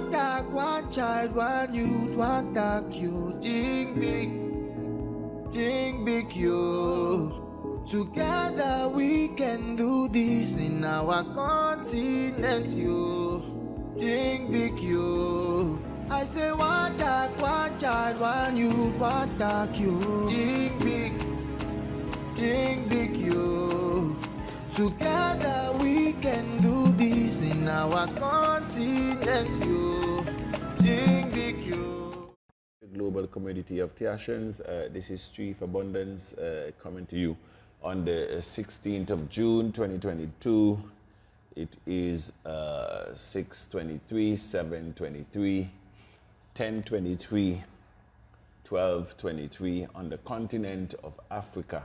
one tag, one child, one youth, one tag you. Think big you. Together we can do this in our continent you. Think big you. I say one tag, one child, one youth, one tag you. Think big you. Together we can do this in our continent you. Think big you. The global community of Theations, this is Chief Abundance coming to you on the 16th of June 2022. It is 6:23, 7:23, 10:23, 12:23 on the continent of Africa.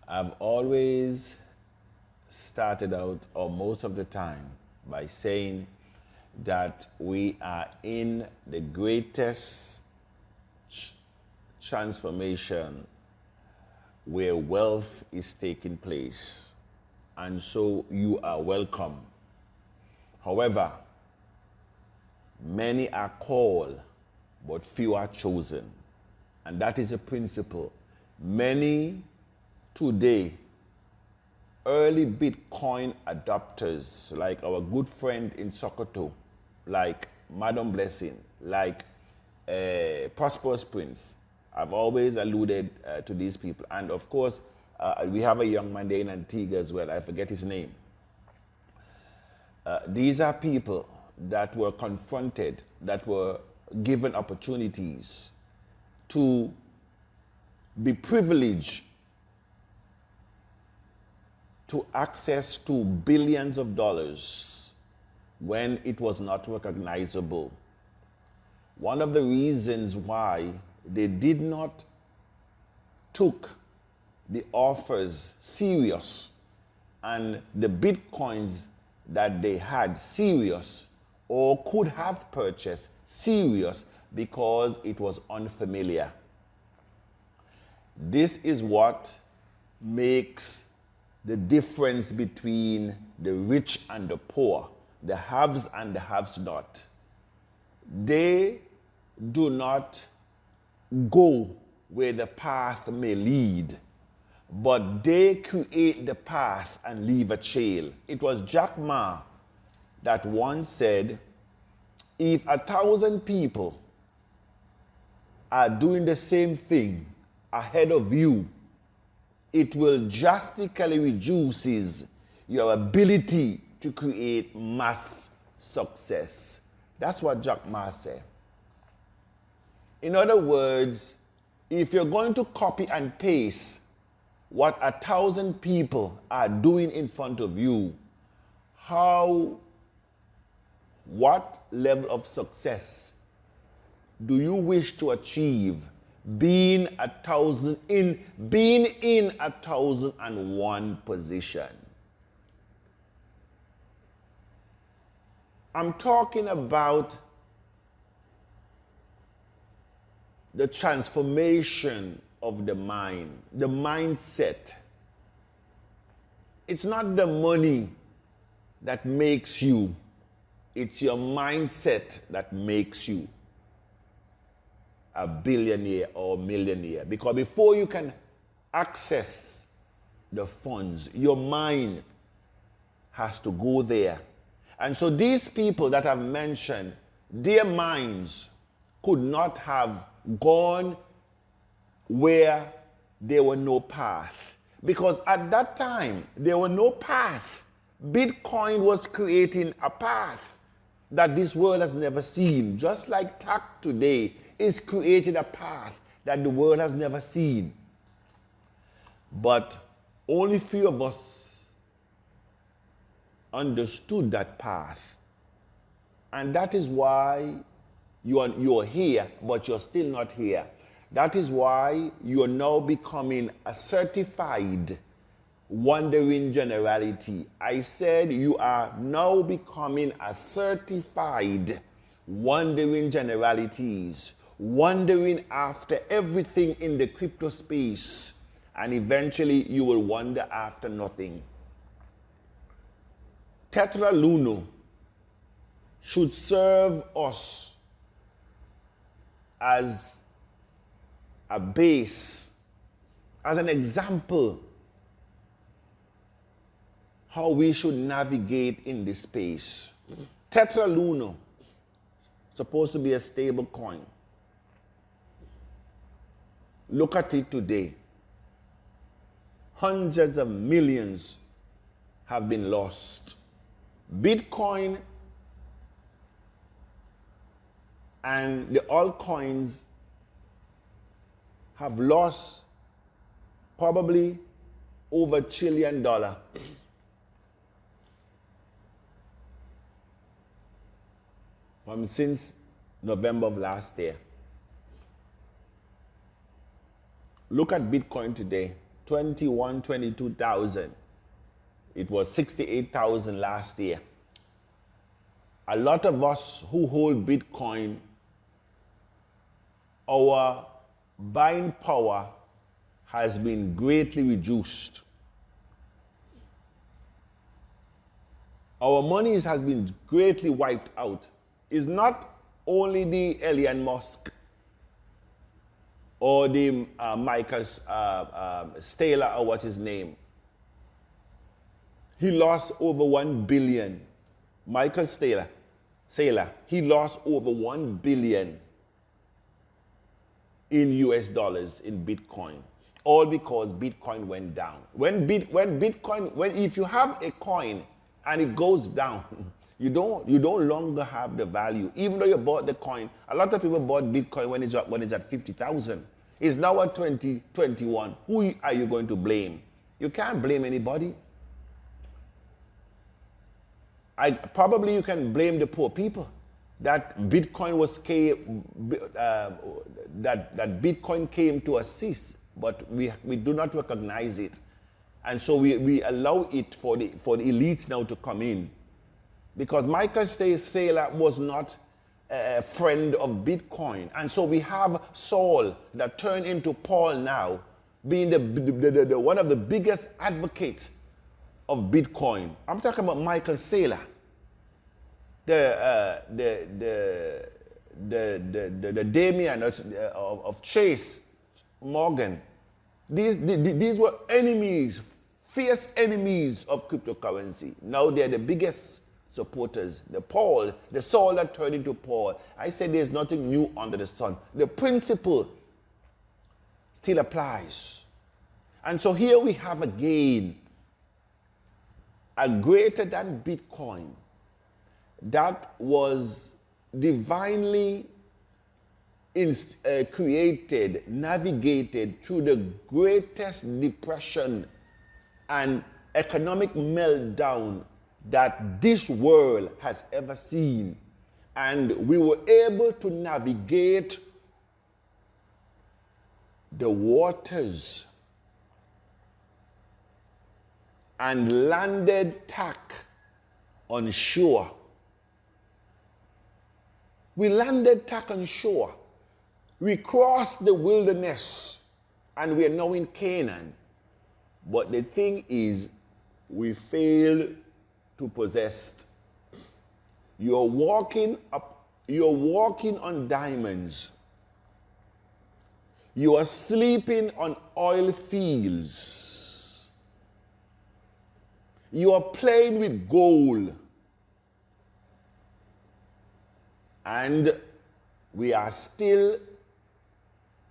I've always started out, or most of the time, by saying that we are in the greatest transformation where wealth is taking place. And so you are welcome. However, many are called, but few are chosen. And that is a principle. Many today, early Bitcoin adopters, like our good friend in Sokoto, like Madam Blessing, like Prosperous Prince, I've always alluded to these people. And of course, we have a young man there in Antigua as well, I forget his name. These are people that were confronted, that were given opportunities to be privileged to access to billions of dollars when it was not recognizable. One of the reasons why they did not took the offers serious and the Bitcoins that they had serious or could have purchased serious because it was unfamiliar. This is what makes the difference between the rich and the poor, the haves and the haves not. They do not go where the path may lead, but they create the path and leave a trail. It was Jack Ma that once said, if 1,000 people are doing the same thing ahead of you, it will drastically reduce your ability to create mass success. That's what Jack Ma said. In other words, if you're going to copy and paste what 1,000 people are doing in front of you, what level of success do you wish to achieve being in 1,001 position? I'm talking about the transformation of the mind, the mindset. It's not the money that makes you, it's your mindset that makes you a billionaire or millionaire. Because before you can access the funds, your mind has to go there. And so these people that I've mentioned, their minds could not have gone where there were no path. Because at that time, there were no path. Bitcoin was creating a path that this world has never seen. Just like TACC today is creating a path that the world has never seen. But only few of us understood that path. And that is why you're here, but you're still not here. That is why you're now becoming a certified wandering generality. I said you are now becoming a certified wandering generalities, wandering after everything in the crypto space, and eventually you will wander after nothing. Tetra Luno should serve us as a base, as an example, how we should navigate in this space. Tetraluno, supposed to be a stable coin. Look at it today. Hundreds of millions have been lost. Bitcoin and the altcoins have lost probably over $1 trillion. Since November of last year. Look at Bitcoin today, 22,000. It was 68,000 last year. A lot of us who hold Bitcoin, our buying power has been greatly reduced. Our monies has been greatly wiped out. It's not only the Elon Musk or the Michael Staler, or what's his name. He lost over 1 billion. Michael Saylor, he lost over 1 billion in US dollars in Bitcoin, all because Bitcoin went down. If you have a coin and it goes down, you don't longer have the value. Even though you bought the coin, a lot of people bought Bitcoin when it's at 50,000. It's now at 2021. Who are you going to blame? You can't blame anybody. Probably you can blame the poor people that Bitcoin that Bitcoin came to assist, but we do not recognize it, and so we allow it for the elites now to come in, because Michael Saylor was not a friend of Bitcoin, and so we have Saul that turned into Paul now, being the one of the biggest advocates of Bitcoin. I'm talking about Michael Saylor, the Damien of Chase Morgan. These were enemies, fierce enemies of cryptocurrency. Now they're the biggest supporters. The Saul that turned into Paul. I said there's nothing new under the sun. The principle still applies. And so here we have again a greater than Bitcoin that was divinely created, navigated through the greatest depression and economic meltdown that this world has ever seen. And we were able to navigate the waters and landed TACC on shore. We landed TACC on shore. We crossed the wilderness and we are now in Canaan. But the thing is, we failed to possess. You're walking on diamonds. You are sleeping on oil fields. You are playing with gold. And we are still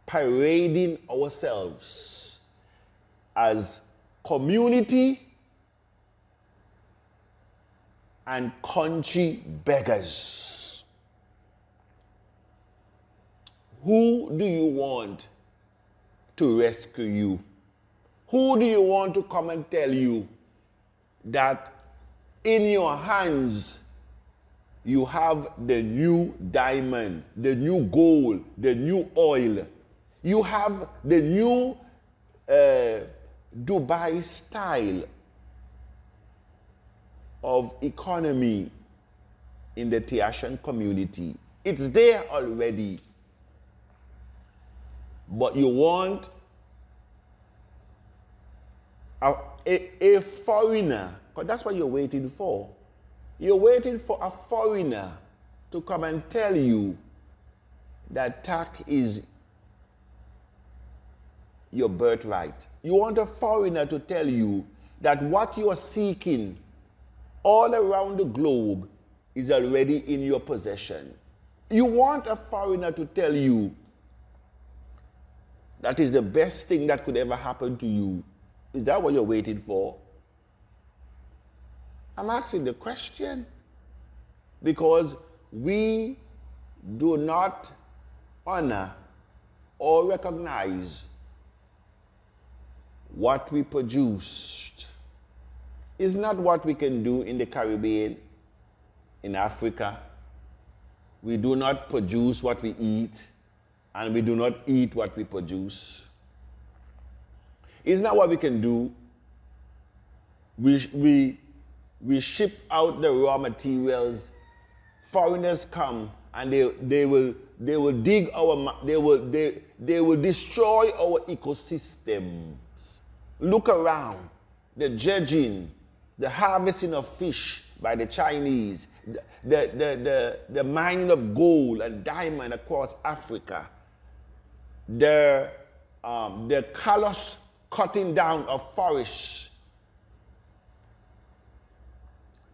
parading ourselves as community and country beggars. Who do you want to rescue you? Who do you want to come and tell you that in your hands you have the new diamond, the new gold, the new oil? You have the new Dubai style of economy in the Tiashan community. It's there already. But you want a foreigner, because that's what you're waiting for. You're waiting for a foreigner to come and tell you that TACC is your birthright. You want a foreigner to tell you that what you are seeking all around the globe is already in your possession. You want a foreigner to tell you that is the best thing that could ever happen to you. Is that what you're waiting for? I'm asking the question because we do not honor or recognize what we produced. Is not what we can do in the Caribbean, in Africa. We do not produce what we eat, and we do not eat what we produce. Isn't that what we can do? We ship out the raw materials. Foreigners come and they will dig they will destroy our ecosystems. Look around, the dredging, the harvesting of fish by the Chinese, the mining of gold and diamond across Africa, the callous cutting down of forests,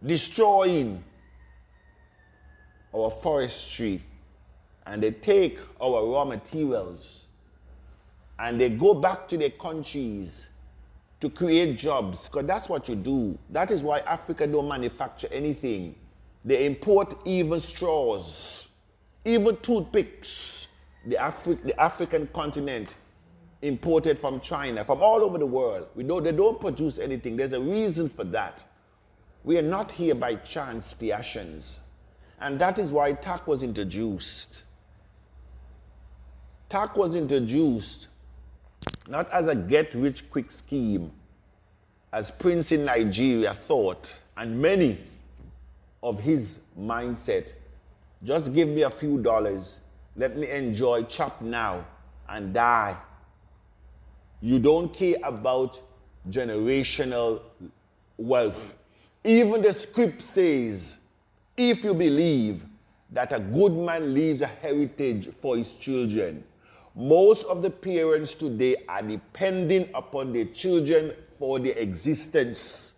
destroying our forestry, and they take our raw materials and they go back to their countries to create jobs, because that's what you do. That is why Africa don't manufacture anything. They import even straws, even toothpicks. The African continent imported from China, from all over the world. They don't produce anything. There's a reason for that. We are not here by chance, the Asians. And that is why TACC was introduced. TACC was introduced not as a get-rich-quick scheme, as Prince in Nigeria thought, and many of his mindset. Just give me a few dollars, let me enjoy, chop now, and die. You don't care about generational wealth. Even the script says, if you believe that a good man leaves a heritage for his children, most of the parents today are depending upon their children for their existence.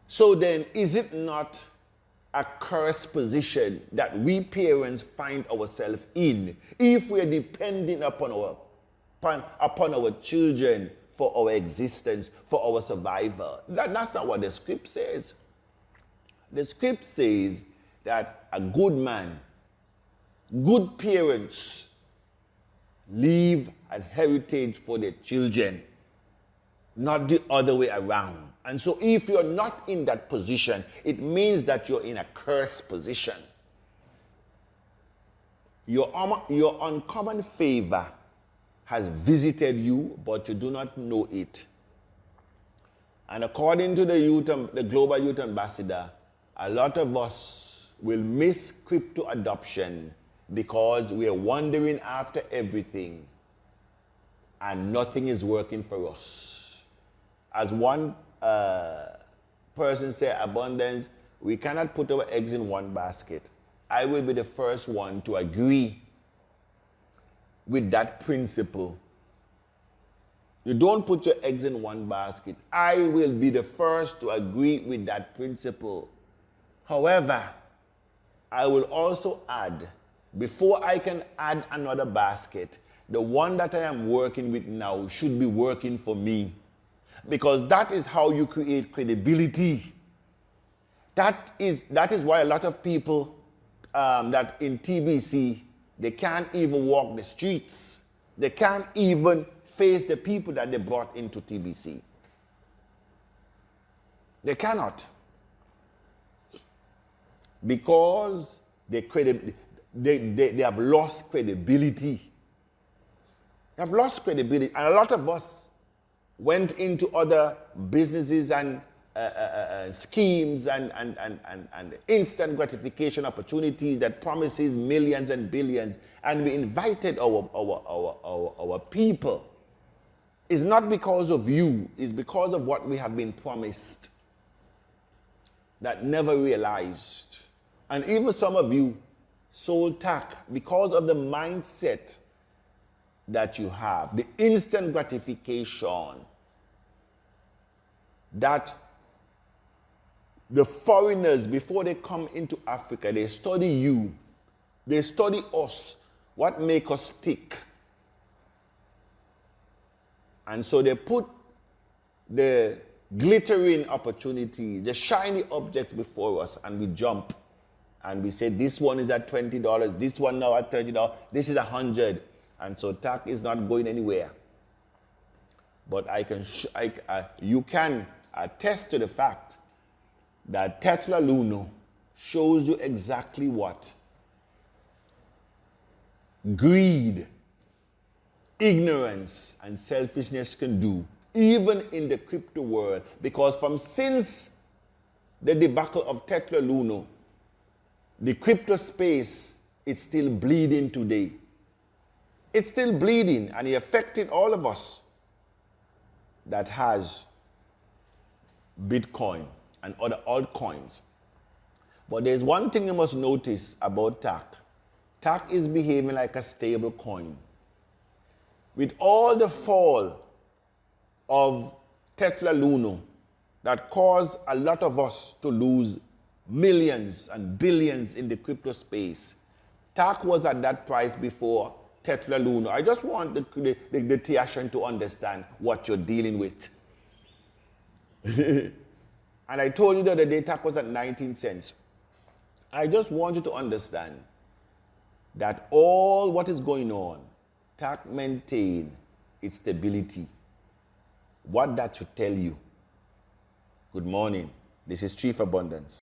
So then, is it not a cursed position that we parents find ourselves in if we are depending upon our children for our existence, for our survival? That's not what the script says. The script says that a good man, good parents leave a heritage for their children, not the other way around. And so if you're not in that position, it means that you're in a cursed position. Your uncommon favor has visited you, but you do not know it. And according to the Global Youth Ambassador, a lot of us will miss crypto adoption because we are wandering after everything and nothing is working for us. As one person said, abundance, we cannot put our eggs in one basket. I will be the first one to agree with that principle. You don't put your eggs in one basket. I will be the first to agree with that principle. However, I will also add, before I can add another basket, the one that I am working with now should be working for me. Because that is how you create credibility. That is why a lot of people that in TBC, they can't even walk the streets. They can't even face the people that they brought into TBC. They cannot. Because they have lost credibility. They have lost credibility. And a lot of us went into other businesses and schemes and instant gratification opportunities that promises millions and billions, and we invited our people. It's not because of you, it's because of what we have been promised that never realized. And even some of you sold TACC because of the mindset that you have, the instant gratification that the foreigners, before they come into Africa, they study you, they study us, what make us tick. And so they put the glittering opportunities, the shiny objects before us, and we jump. And we say, this one is at $20, this one now at $30, this is $100. And so TACC is not going anywhere. But you can attest to the fact that Tetla Luno shows you exactly what greed, ignorance, and selfishness can do, even in the crypto world. Because since the debacle of Tetla Luno, the crypto space is still bleeding today. It's still bleeding, and it affected all of us that has Bitcoin and other altcoins. But there's one thing you must notice about TACC. TACC is behaving like a stable coin. With all the fall of Tetla Luno that caused a lot of us to lose millions and billions in the crypto space, TACC was at that price before Tetla Luno. I just want the Tiashan to understand what you're dealing with. And I told you the other day TACC was at 19 cents. I just want you to understand that all what is going on, TACC maintain its stability. What that should tell you. Good morning. This is Chief Abundance.